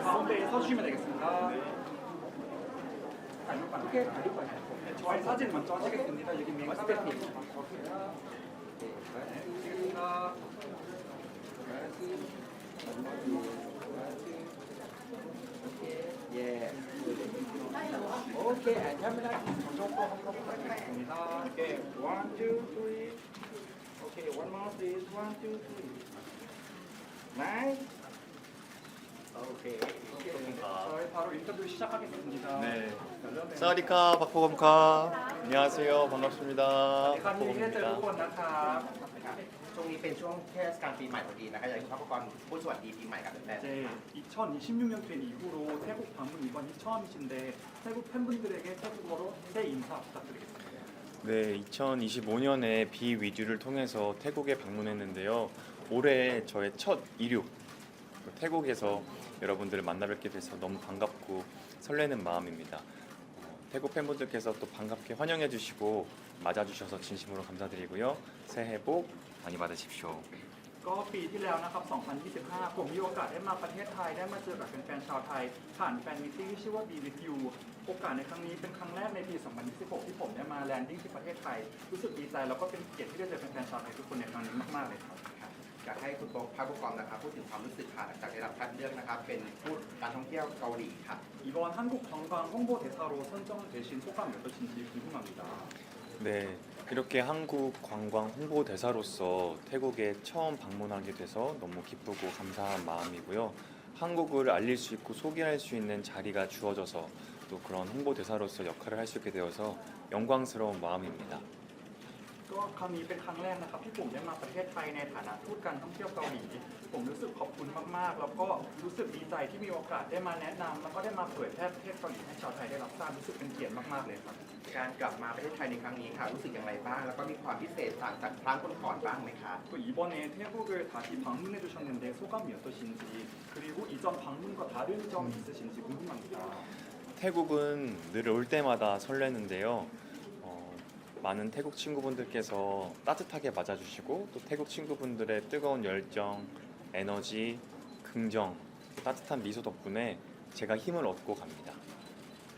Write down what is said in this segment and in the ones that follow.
가운데에 서주시면 되겠습니다. 오케이, 저희 사진 먼저 하시겠습니다. 여기 메인 카페 팀. 알겠습니다. 예. 오케이, 카메라 먼저 하겠습니다. 오케이, 1, 2, 3. 오케이, one more please. 1, 2, 3. Nice. 오케이. 저희 바로 인터뷰 시작하겠습니다. 네. 사와디카 박보검카. 안녕하세요. 반갑습니다. ครั้งนี้ได้เจอทุกคนนะครับ ช่วงนี้เป็นช่วงเทศกาลปีใหม่พอดีนะครับอยากให้พระกรพูดสวัสดีปีใหม่กับแฟน 이제 2026년 된 이후로 태국 방문 이번이 처음이신데 태국 팬분들에게 태국어로 새 인사 부탁드리겠습니다. 네, 2025년에 비위듀를 통해서 태국에 방문했는데요. 올해 저의 첫 이륙 태국에서 여러분들을 만나뵙게 돼서 너무 반갑고 설레는 마음입니다. 태국 팬분들께서 또 반갑게 환영해 주시고 맞아 주셔서 진심으로 감사드리고요. 새해 복 많이 받으십시오. ก็ปีที่แล้วนะครับ 2025 ผมมีโอกาสได้มาประเทศไทยได้มาเจอกับแฟนๆชาวไทยผ่านแฟนมิตติ้งที่ชื่อว่า Be With You โอกาสในครั้งนี้เป็นครั้งแรกในปี 2026 ที่ผมได้มาแลนดิ้งที่ประเทศไทยรู้สึกดีใจแล้วก็เป็นเกียรติที่ได้เจอแฟนๆชาวไทยทุกคนในครั้งนี้มากๆเลยครับ ๆอยากให้คุณพระกรนะครับพูดถึงความรู้สึกค่ะหลังจากได้รับคัดเลือกนะครับเป็นผู้การท่องเที่ยวเกาหลีค่ะ 이번 한국 관광 홍보 대사로 선정되신 소감이 어떠신지 궁금합니다. 네, 이렇게 한국 관광 홍보 대사로서 태국에 처음 방문하게 돼서 너무 기쁘고 감사한 마음이고요. 한국을 알릴 수 있고 소개할 수 있는 자리가 주어져서 또 그런 홍보 대사로서 역할을 할 수 있게 되어서 영광스러운 마음입니다. ก็ครั้งนี้เป็นครั้งแรกนะครับที่ผมได้มาประเทศไทยในฐานะทูตการท่องเที่ยวเกาหลีผมรู้สึกขอบคุณมากๆแล้วก็รู้สึกดีใจที่มีโอกาสได้มาแนะนำแล้วก็ได้มาเผยแพร่ประเทศเกาหลีให้ชาวไทยได้รับทราบรู้สึกเป็นเกียรติมากๆเลยครับ การกลับมาประเทศไทยในครั้งนี้ค่ะรู้สึกอย่างไรบ้างแล้วก็มีความพิเศษต่างจากครั้งก่อนๆบ้างไหมคะ 또 이번에 태국을 다시 방문해 주셨는데 소감이 어떠신지 그리고 이전 방문과 다른 점이 있으신지 궁금합니다. 태국은 늘 올 때마다 설레는데요. 많은 태국 친구분들께서 따뜻하게 맞아주시고 또 태국 친구분들의 뜨거운 열정, 에너지, 긍정, 따뜻한 미소 덕분에 제가 힘을 얻고 갑니다.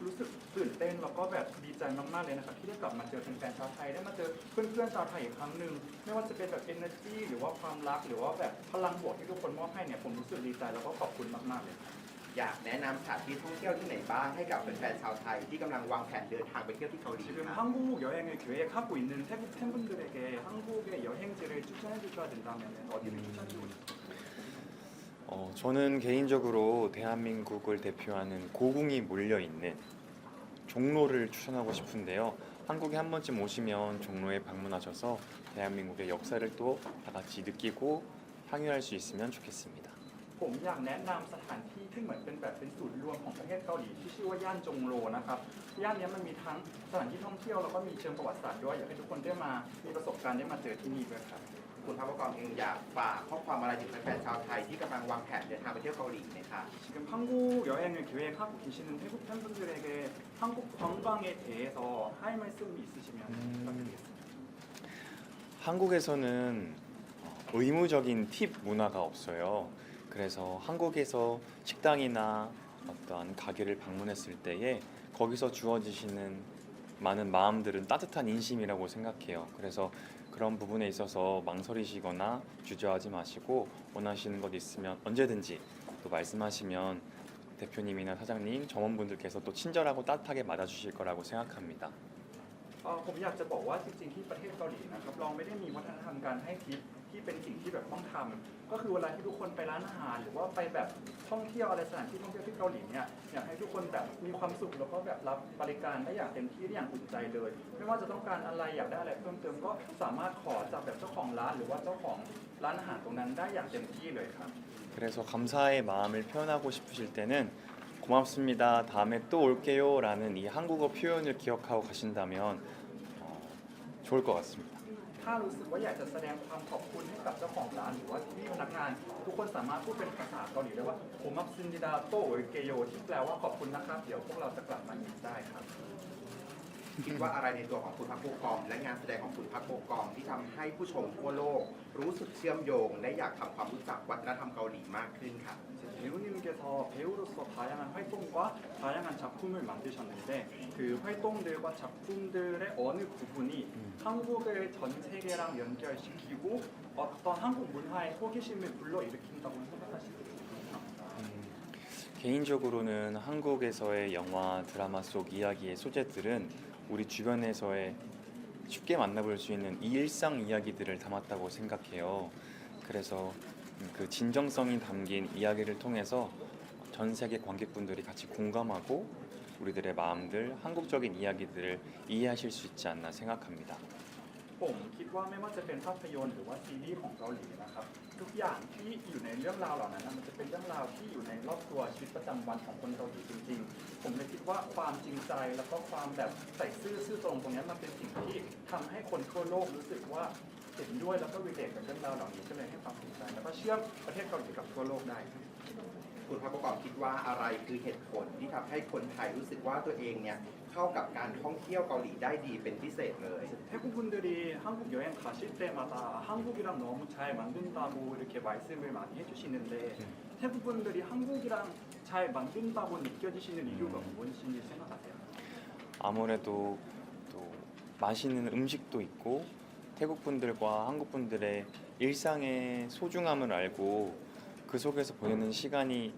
รู้สึกตื่นเต้นแล้วก็แบบดีใจมากๆเลยนะครับที่ได้กลับมาเจอแฟนๆชาวไทยได้มาเจอเพื่อนๆชาวไทยอีกครั้งหนึ่งไม่ว่าจะเป็นแบบ energy หรือว่าความรักหรือว่าแบบพลังบวกที่ทุกคนมอบให้เนี่ยผมรู้สึกดีใจแล้วก็ขอบคุณมากๆเลยครับ อยากแนะนำสถานที่ท่องเที่ยวที่ไหนบ้างให้กับแฟนๆชาวไทยที่กำลังวางแผนเดินทางไปเที่ยวที่เกาหลี 지금 ค่ะ 한국 여행을 계획하고 있는 태국 팬분들에게 한국의 여행지를 추천해 주셔야 된다면 어디를 추천해 주고 싶으세요? 저는 개인적으로 대한민국을 대표하는 고궁이 몰려있는 종로를 추천하고 싶은데요. 한국에 한 번쯤 오시면 종로에 방문하셔서 대한민국의 역사를 또 다 같이 느끼고 향유할 수 있으면 좋겠습니다. ผมอยากแนะนำสถานที่ที่เหมือนเป็นแบบเป็นศูนย์รวมของประเทศเกาหลีที่ชื่อว่าย่านจงโลนะครับย่านนี้มันมีทั้งสถานที่ท่องเที่ยวแล้วก็มีเชิงประวัติศาสตร์ด้วยอยากให้ทุกคนได้มามีประสบการณ์ได้มาเจอที่นี่ด้วยครับ คุณพระกรเองอยากฝากข้อความอะไรถึงแฟนๆชาวไทยที่กำลังวางแผนเดินทางไปเที่ยวเกาหลีไหมคะ 지금 한국 여행을 계획하고 계시는 태국 팬분들에게 한국 관광에 대해서 할 말씀이 있으시면 부탁드리겠습니다. 한국에서는 의무적인 팁 문화가 없어요. 그래서 한국에서 식당이나 어떤 가게를 방문했을 때에 거기서 주어지시는 많은 마음들은 따뜻한 인심이라고 생각해요. 그래서 그런 부분에 있어서 망설이시거나 주저하지 마시고 원하시는 것 있으면 언제든지 또 말씀하시면 대표님이나 사장님, 점원분들께서 또 친절하고 따뜻하게 맞아주실 거라고 생각합니다. ผมอยากจะบอกว่าจริงๆที่ประเทศเกาหลีนะครับเราไม่ได้มีวัฒนธรรมการให้ทิปที่เป็นสิ่งที่แบบต้องทำก็คือเวลาที่ทุกคนไปร้านอาหารหรือว่าไปแบบท่องเที่ยวอะไรสถานที่ท่องเที่ยวที่เกาหลีเนี่ยอยากให้ทุกคนแบบมีความสุขแล้วก็แบบรับบริการได้อย่างเต็มที่ได้อย่างอุ่นใจเลยไม่ว่าจะต้องการอะไรอยากได้อะไรเพิ่มเติมก็สามารถขอจากแบบเจ้าของร้านหรือว่าเจ้าของร้านอาหารตรงนั้นได้อย่างเต็มที่เลยครับ 그래서 감사의 마음을 표현하고 싶으실 때는 고맙습니다. 다음에 또 올게요. 라는 이 한국어 표현을 기억하고 가신다면 좋을 것 같습니다. ถ้ารู้สึกว่าอยากจะแสดงความขอบคุณให้กับเจ้าของร้านหรือว่าที่พนักงานทุกคนสามารถพูดเป็นภาษาเกาหลีได้ว่าผมมักซินดิดาโตโอเกโยที่แปลว่าขอบคุณนะครับเดี๋ยวพวกเราจะกลับมาอีกได้ครับ คิดว่าอะไรในตัวของคุณพักโบกอมและงานแสดงของคุณพักโบกอมที่ทำให้ผู้ชมทั่วโลกรู้สึกเชื่อมโยงและอยากทำความรู้จักวัฒนธรรมเกาหลีมากขึ้นค่ะ 배우님께서 배우로서 다양한 활동과 다양한 작품을 만드셨는데 그 활동들과 작품들의 어느 부분이 한국을 전 세계랑 연결시키고 어떤 한국 문화의 호기심을 불러일으킨다고 생각하시나요? 개인적으로는 한국에서의 영화, 드라마 속 이야기의 소재들은 우리 주변에서의 쉽게 만나볼 수 있는 이 일상 이야기들을 담았다고 생각해요. 그래서 그 진정성이 담긴 이야기를 통해서 전 세계 관객분들이 같이 공감하고 우리들의 마음들, 한국적인 이야기들을 이해하실 수 있지 않나 생각합니다. ผมคิดว่าไม่ว่าจะเป็นภาพยนตร์หรือว่าซีรีส์ของเกาหลีนะครับทุกอย่างที่อยู่ในเรื่องราวเหล่านั้นมันจะเป็นเรื่องราวที่อยู่ในรอบตัวชีวิตประจำวันของคนเกาหลีจริงๆผมเลยคิดว่าความจริงใจแล้วก็ความแบบใส่ซื่อตรงตรงนี้มันเป็นสิ่งที่ทำให้คนทั่วโลกรู้สึกว่าเห็นด้วยแล้วก็รีเลทกับเรื่องราวเหล่านี้ก็เลยให้ความสนใจแล้วก็เชื่อมประเทศเกาหลีกับทั่วโลกได้ครับ คุณพักโบกอมคิดว่าอะไรคือเหตุผลที่ทำให้คนไทยรู้สึกว่าตัวเองเนี่ยเข้ากับการท่องเที่ยวเกาหลีได้ดีเป็นพิเศษเลย 태국 분들이 한국 여행 가실 때마다 한국이랑 너무 잘 만든다고 이렇게 말씀을 많이 해주시는데 태국 분들이 한국이랑 잘 만든다고 느껴지시는 이유가 무엇인지 생각하세요? 아무래도 또 맛있는 음식도 있고 태국 분들과 한국 분들의 일상의 소중함을 알고 그 속에서 보내는 시간이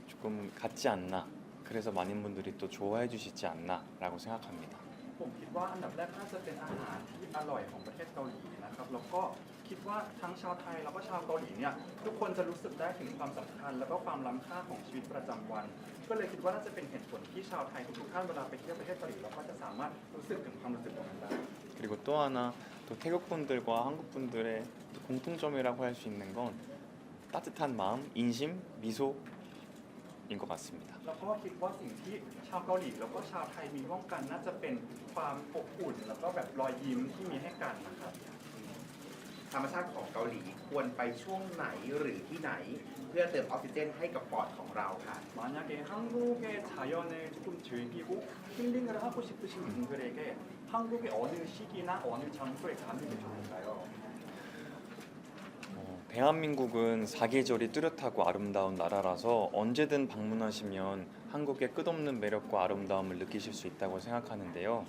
조금 같지 않나. 그래서 많은 분들이 또 좋아해 주시지 않나라고 생각합니다. ผมคิดว่าอันดับแรกน่าจะเป็นอาหารที่อร่อยของประเทศเกาหลีนะครับแล้วก็คิดว่าทั้งชาวไทยแล้วก็ชาวเกาหลีเนี่ยทุกคนจะรู้สึกได้ถึงความสำคัญแล้วก็ความล้ำค่าของชีวิตประจำวัน ก็เลยคิดว่าน่าจะเป็นเหตุผลที่ชาวไทยทุกๆท่านเวลาไปเที่ยวประเทศเกาหลีเราก็จะสามารถรู้สึกถึงความรู้สึกตรงนั้นได้ 그리고 또 하나 또 태국 분들과 한국 분들의 공통점이라고 할 수 있는 건 따뜻한 마음, 인심, 미소인 것 같습니다. แล้วก็คิดว่าสิ่งที่ชาวเกาหลีแล้วก็ชาวไทยมีร่วมกันน่าจะเป็นความอบอุ่นแล้วก็แบบรอยยิ้มที่มีให้กันนะครับ ธรรมชาติของเกาหลีควรไปช่วงไหนหรือที่ไหน เพื่อเติมออกซิเจนให้กับปอดของเราค่ะ 만약에 한국의 자연을 조금 즐기고 힐링을 하고 싶으신 분들에게 한국의 어느 시기나 어느 장소에 가는 게 좋을까요? 대한민국은 사계절이 뚜렷하고 아름다운 나라라서 언제든 방문하시면 한국의 끝없는 매력과 아름다움을 느끼실 수 있다고 생각하는데요.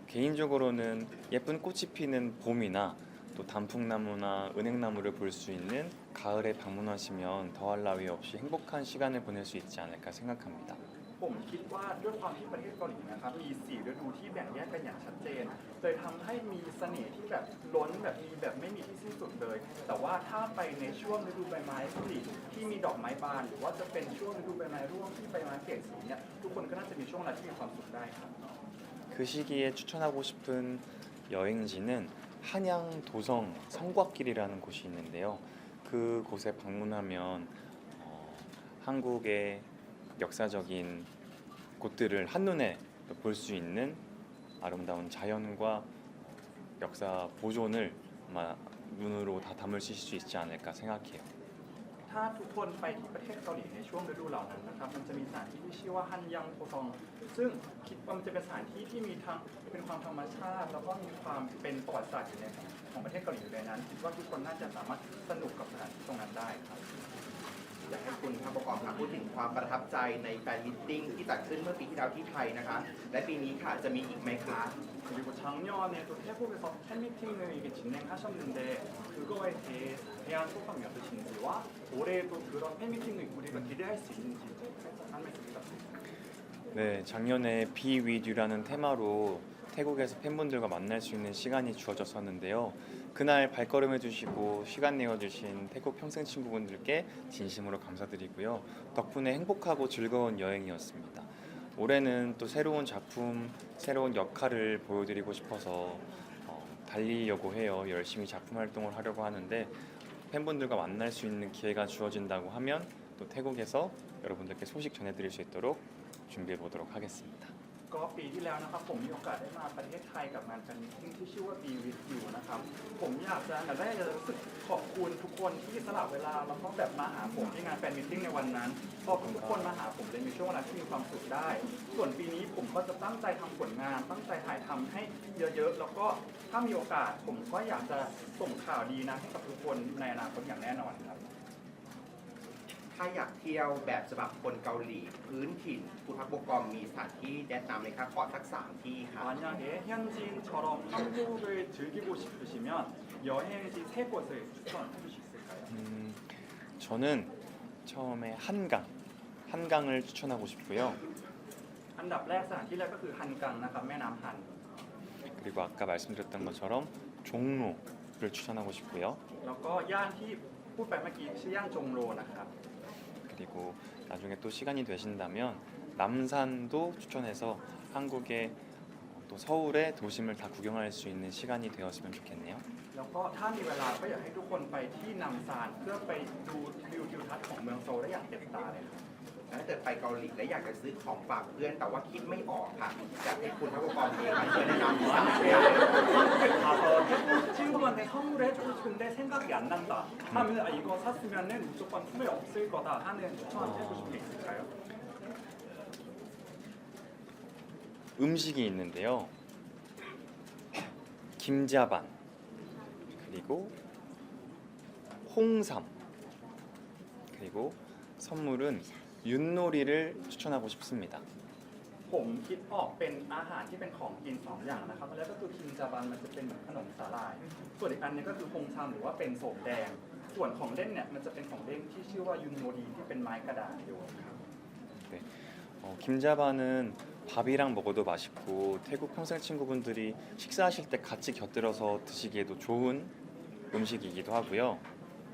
개인적으로는 예쁜 꽃이 피는 봄이나 또 단풍나무나 은행나무를 볼 수 있는 가을에 방문하시면 더할 나위 없이 행복한 시간을 보낼 수 있지 않을까 생각합니다. ผมคิดว่าด้วยความที่ประเทศเกาหลีนะครับมี4ฤดูที่แบ่งแยกกันอย่างชัดเจนเลยทำให้มีเสน่ห์ที่แบบล้นแบบมีแบบไม่มีที่สิ้นสุดเลย แต่ว่าถ้าไปในช่วงฤดูใบไม้ผลิที่มีดอกไม้บานหรือว่าจะเป็นช่วงฤดูใบไม้ร่วงที่ใบไม้เปลี่ยนสีเนี่ยทุกคนก็น่าจะมีช่วงเวลาที่มีความสุขได้ครับ 그 시기에 추천하고 싶은 여행지는 한양 도성 성곽길이라는 곳이 있는데요. 그 곳에 방문하면 한국의 역사적인 곳들을 한눈에 볼 수 있는 아름다운 자연과 역사 보존을 아마 눈으로 다 담으실 수 있지 않을까 생각해요. ถ้าทุกคนไปที่ประเทศเกาหลีในช่วงฤดูเหล่านั้นนะครับมันจะมีสถานที่ที่ชื่อว่าฮันยังโพซองซึ่งคิดว่ามันจะเป็นสถานที่ที่มีทั้งเป็นความธรรมชาติ แล้วก็มีความเป็นประวัติศาสตร์อยู่ในของประเทศเกาหลีอยู่ในนั้นคิดว่าทุกคนน่าจะสามารถสนุกกับสถานที่ตรงนั้นได้ครับ อยากให้คุณพักโบกอมค่ะพูดถึงความประทับใจในแฟนมิทติ้งที่จัดขึ้นเมื่อปีที่แล้วที่ไทยนะคะ และปีนี้ค่ะจะมีอีกไหมคะ 그리고 작년에도 태국에서 팬미팅을 이게 진행하셨는데 그거에 대한 소감이 어떠신지와 올해도 그런 팬미팅을 우리가 기대할 수 있는지 살짝 한 말씀 부탁드립니다. 네, 작년에 Be With You라는 테마로 태국에서 팬분들과 만날 수 있는 시간이 주어졌었는데요. 그날 발걸음해 주시고 시간 내어 주신 태국 평생 친구분들께 진심으로 감사드리고요. 덕분에 행복하고 즐거운 여행이었습니다. 올해는 또 새로운 작품, 새로운 역할을 보여드리고 싶어서 달리려고 해요. 열심히 작품 활동을 하려고 하는데 팬분들과 만날 수 있는 기회가 주어진다고 하면 또 태국에서 여러분들께 소식 전해드릴 수 있도록 준비해 보도록 하겠습니다. ก็ปีที่แล้วนะครับผมมีโอกาสได้มาประเทศไทยกับงานแฟนมิตติ้งที่ชื่อว่า Be With You นะครับผมอยากจะอันดับแรกจะรู้สึกขอบคุณทุกคนที่สละเวลาแล้วก็แบบมาหาผมที่งานแฟนมิตติ้งในวันนั้นขอบคุณทุกคนมาหาผมเลยในช่วงเวลาที่มีความสุขได้ ส่วนปีนี้ผมก็จะตั้งใจทำผลงานตั้งใจถ่ายทำให้เยอะๆแล้วก็ถ้ามีโอกาสผมก็อยากจะส่งข่าวดีนะให้กับทุกคนในอนาคตอย่างแน่นอนครับ ถ้าอยากเที่ยวแบบฉบับคนเกาหลีพื้นถิ่นภูทับเบิกกองมีสถานที่แนะนำเลยครับขอสัก3ที่ครับ 만약에 현지인처럼 한국을 즐기고 싶으시면 여행지 3곳을 추천해 주실 수 있을까요? 저는 처음에 한강을 추천하고 싶고요. อันดับแรกสถานที่แรกก็คือฮันกังนะครับแม่น้ำฮัน 그리고 아까 말씀드렸던 것처럼 종로를 추천하고 싶고요. แล้วก็ย่านที่พูดไปเมื่อกี้ชื่อย่านจงโรนะครับ 그리고 나중에 또 시간이 되신다면 남산도 추천해서 한국의 또 서울의 도심을 다 구경할 수 있는 시간이 되었으면 좋겠네요. แล้วก็ถ้ามีเวลาก็อยากให้ทุกคนไปที่นำซานเพื่อไปดูวิวทิวทัศน์ของเมืองโซลได้อย่างเต็มตาเลยครับ ถ้าเกิดไปเกาหลีและอยากจะซื้อของฝากเพื่อนแต่ว่าคิดไม่ออกค่ะอยากให้คุณทัพกรเองมาช่วยแนะนำสั่งเ 가서 태국 친구한테 선물을 해주고 싶은데 생각이 안 난다 하면 아, 이거 샀으면은 무조건 후회 없을 거다 하는 추천해 주실 게 있을까요? 음식이 있는데요. 김자반 그리고 홍삼 그리고 선물은 윷놀이를 추천하고 싶습니다. ผมคิดออกเป็นอาหารที่เป็นของกินสองอย่างนะครับแล้วก็คือคิมจาบันมันจะเป็นเหมือนขนมสาหร่าย ส่วนอีกอันนึงก็คือฮงชามหรือว่าเป็นโสมแดง ส่วนของเล่นเนี่ยมันจะเป็นของเล่นที่ชื่อว่ายุนโนดีที่เป็นไม้กระดาษโยนครับ 김자반은 밥이랑 먹어도 맛있고 태국 평생 친구분들이 식사하실 때 같이 곁들여서 드시기에도 좋은 음식이기도 하고요.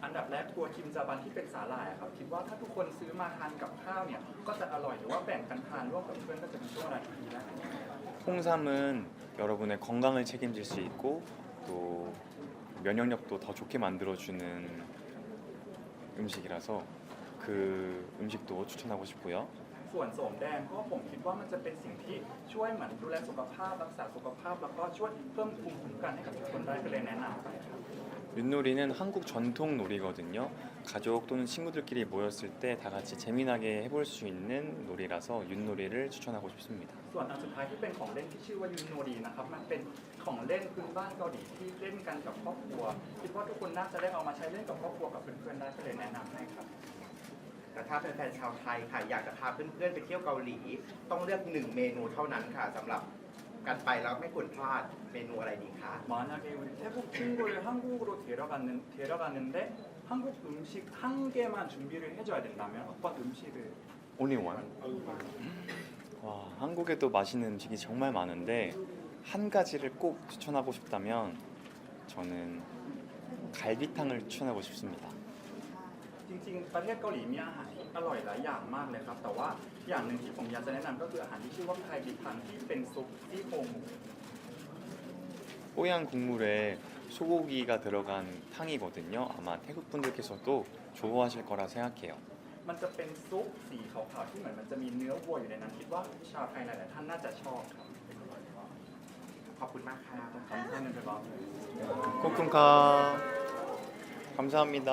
อันดับแรกตัวคิมจาบันที่เป็นสาหร่ายอะครับคิดว่าถ้าทุกคนซื้อมาทานกับข้าวเนี่ยก็จะอร่อยหรือว่าแบ่งกันทานร่วมกับเพื่อนก็จะเป็นช่วงเวลาที่ดีนะ 홍삼은 여러분의 건강을 책임질 수 있고 또 면역력도 더 좋게 만들어주는 음식이라서 그 음식도 추천하고 싶고요. ส่วนโสมแดงก็ผมคิดว่ามันจะเป็นสิ่งที่ช่วยเหมือนดูแลสุขภาพรักษาสุขภาพแล้วก็ช่วยเพิ่มภูมิคุ้มกันให้กับทุกคนได้ก็เลยแนะนำไปครับ 윷놀이는 한국 전통 놀이거든요. 가족 또는 친구들끼리 모였을 때 다 같이 재미나게 해볼 수 있는 놀이라서 윷놀이를 추천하고 싶습니다. ส่วนอันสุดท้ายที่เป็นของเล่นที่ชื่อว่ายูโนดีนะครับมันเป็นของเล่นพื้นบ้านเกาหลีที่เล่นกันกับครอบครัวคิดว่าทุกคนน่าจะได้เอามาใช้เล่นกับครอบครัวกับเพื่อนๆได้ก็เลยแนะนำให้ครับ แต่ถ้าเป็นแฟนชาวไทยค่ะอยากจะพาเพื่อนๆไปเที่ยวเกาหลี ต้องเลือก1เมนูเท่านั้นค่ะสำหรับการไปแล้วไม่ควรพลาดเมนูอะไรดีคะ 만약에 우리 태국 친구를 한국으로 데려가는데 한국 음식 한 개만 준비를 해줘야 된다면 어떤 음식을 Only one? 와, 한국에도 맛있는 음식이 정말 많은데 한 가지를 꼭 추천하고 싶다면 저는 갈비탕을 추천하고 싶습니다. จริงๆประเทศเกาหลีมีอาหารที่อร่อยหลายอย่างมากเลยครับแต่ว่าอย่างหนึ่งที่ผมอยากจะแนะนำก็คืออาหารที่ชื่อว่าไคบิทันที่เป็นซุปซี่โครงหมู 뽀얀 국물에 소고기가 들어간 탕이거든요. 아마 태국 분들께서도 좋아하실 거라 생각해요. มันจะเป็นซุปสีขาวๆที่เหมือนมันจะมีเนื้อวัวอยู่ในนั้นคิดว่าชาวไทยหลายๆท่านน่าจะชอบครับ ขอบคุณมากค่ะ 감사합니다. 대박. 코쿤카 감사합니다.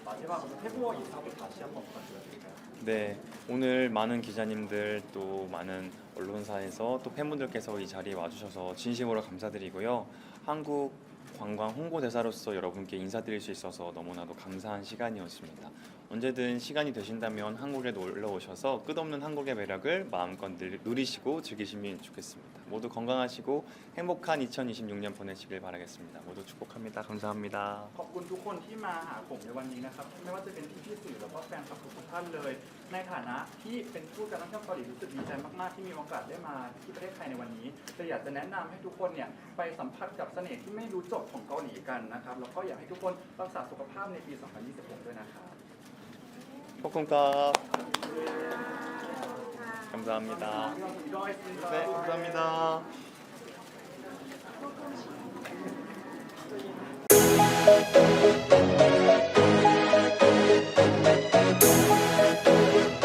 마지막으로 태국어 인사도 다시 한번 부탁드릴까요? 네, 오늘 많은 기자님들 또 많은 언론사에서 또 팬분들께서 이 자리에 와주셔서 진심으로 감사드리고요. 한국 관광 홍보대사로서 여러분께 인사드릴 수 있어서 너무나도 감사한 시간이었습니다. 언제든 시간이 되신다면 한국에 놀러 오셔서 끝없는 한국의 매력을 마음껏 누리시고 즐기시면 좋겠습니다. 모두 건강하시고 행복한 2026년 보내시길 바라겠습니다. 모두 축복합니다. 감사합니다. ขอบคุณทุกคนที่มาหาผมในวันนี้นะครับไม่ว่าจะเป็นพี่ๆสื่อแล้วก็แฟนคลับทุกท่านเลย ในฐานะที่เป็นผู้การท่องเที่ยวเกาหลีรู้สึกดีใจมากๆที่มีโอกาสได้มาที่ประเทศไทยในวันนี้แต่อยากจะแนะนำให้ทุกคนเนี่ยไปสัมผัสกับเสน่ห์ที่ไม่รู้จบของเกาหลีกันนะครับแล้วก็อยากให้ทุกคนรักษาสุขภาพในปี 2026 ด้วยนะครับ 코쿤카 감사합니다. 이거 있습니다. 네, 감사합니다.